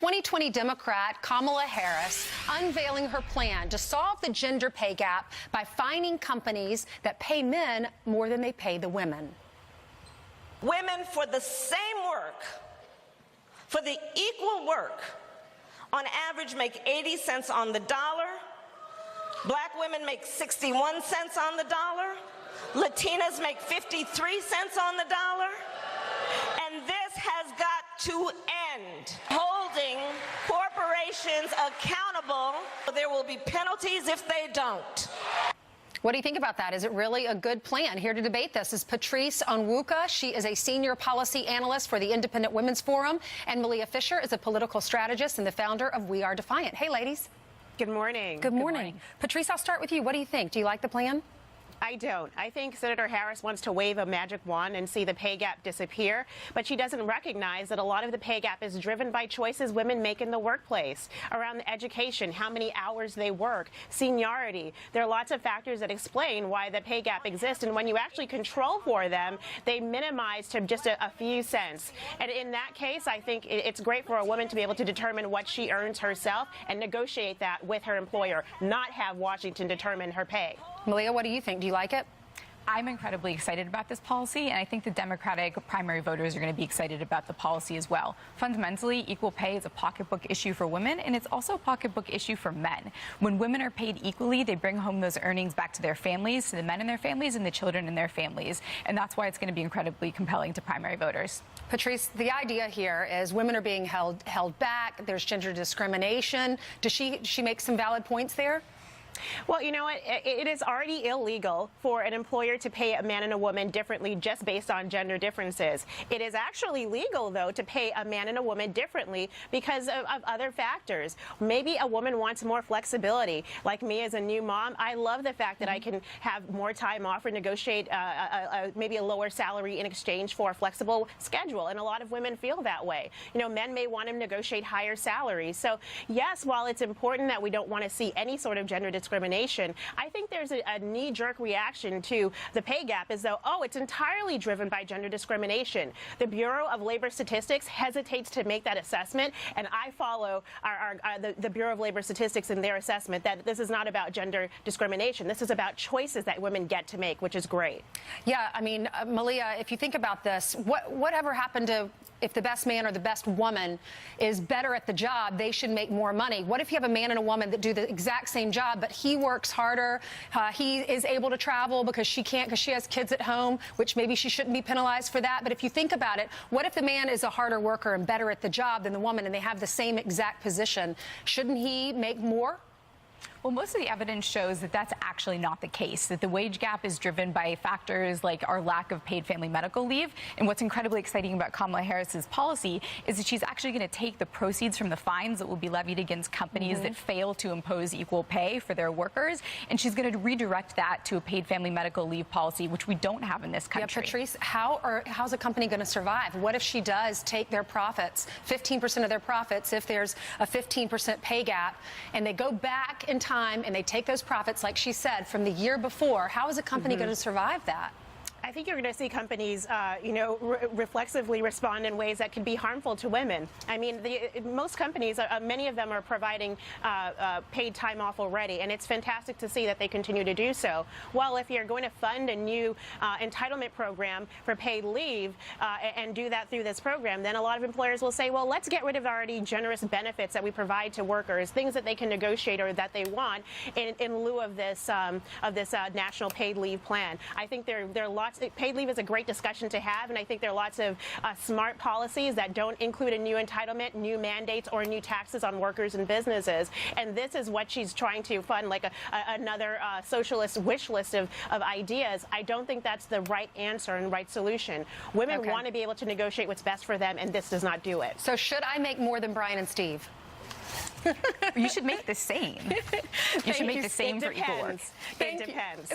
2020 Democrat Kamala Harris unveiling her plan to solve the gender pay gap by fining companies that pay men more than they pay the women. Women for the same work, for the equal work, on average make 80 cents on the dollar. Black women make 61 cents on the dollar. Latinas make 53 cents on the dollar. And this has got to end. Holding corporations accountable, there will be penalties if they don't. What do you think about that? Is it really a good plan? Here to debate this is Patrice Onwuka. She is a senior policy analyst for the Independent Women's Forum. And Malia Fisher is a political strategist and the founder of We Are Defiant. Hey, ladies. Good morning. Good morning. Patrice, I'll start with you. What do you think? Do you like the plan? I don't. I think Senator Harris wants to wave a magic wand and see the pay gap disappear, but she doesn't recognize that a lot of the pay gap is driven by choices women make in the workplace, around the education, how many hours they work, seniority. There are lots of factors that explain why the pay gap exists, and when you actually control for them, they minimize to just a few cents. And in that case, I think it's great for a woman to be able to determine what she earns herself and negotiate that with her employer, not have Washington determine her pay. Malia, what do you think? Do you like it? I'm incredibly excited about this policy, and I think the Democratic primary voters are going to be excited about the policy as well. Fundamentally, equal pay is a pocketbook issue for women, and it's also a pocketbook issue for men. When women are paid equally, they bring home those earnings back to their families, to the men in their families, and the children in their families. And that's why it's going to be incredibly compelling to primary voters. Patrice, the idea here is women are being held back. There's gender discrimination. Does she make some valid points there? Well, you know what? It is already illegal for an employer to pay a man and a woman differently just based on gender differences. It is actually legal, though, to pay a man and a woman differently because of other factors. Maybe a woman wants more flexibility. Like me as a new mom, I love the fact that I can have more time off or negotiate maybe a lower salary in exchange for a flexible schedule. And a lot of women feel that way. You know, men may want to negotiate higher salaries. So, yes, while it's important that we don't want to see any sort of gender discrimination, I think there's a knee-jerk reaction to the pay gap as though, oh, it's entirely driven by gender discrimination. The Bureau of Labor Statistics hesitates to make that assessment, and I follow the Bureau of Labor Statistics in their assessment that this is not about gender discrimination. This is about choices that women get to make, which is great. Yeah, I mean, Malia, if you think about this, whatever happened to if the best man or the best woman is better at the job, they should make more money? What if you have a man and a woman that do the exact same job, but he works harder, he is able to travel because she can't because she has kids at home, which maybe she shouldn't be penalized for that. But if you think about it, what if the man is a harder worker and better at the job than the woman and they have the same exact position? Shouldn't he make more? Well, most of the evidence shows that that's actually not the case, that the wage gap is driven by factors like our lack of paid family medical leave. And what's incredibly exciting about Kamala Harris's policy is that she's actually going to take the proceeds from the fines that will be levied against companies that fail to impose equal pay for their workers, and she's going to redirect that to a paid family medical leave policy, which we don't have in this country. Yeah, Patrice, how's a company going to survive? What if she does take their profits, 15% of their profits, if there's a 15% pay gap, and they go back in time and they take those profits, like she said, from the year before? How is a company going to survive that? I think you're going to see companies, reflexively respond in ways that could be harmful to women. I mean, most companies, many of them are providing paid time off already, and it's fantastic to see that they continue to do so. Well, if you're going to fund a new entitlement program for paid leave and do that through this program, then a lot of employers will say, well, let's get rid of already generous benefits that we provide to workers, things that they can negotiate or that they want in lieu of this national paid leave plan. I think there are lots. Paid leave is a great discussion to have, and I think there are lots of smart policies that don't include a new entitlement, new mandates, or new taxes on workers and businesses. And this is what she's trying to fund, like another socialist wish list of ideas. I don't think that's the right answer and right solution. Women want to be able to negotiate what's best for them, and this does not do it. So should I make more than Brian and Steve? You should make the same. You should make the same for equal work. It depends.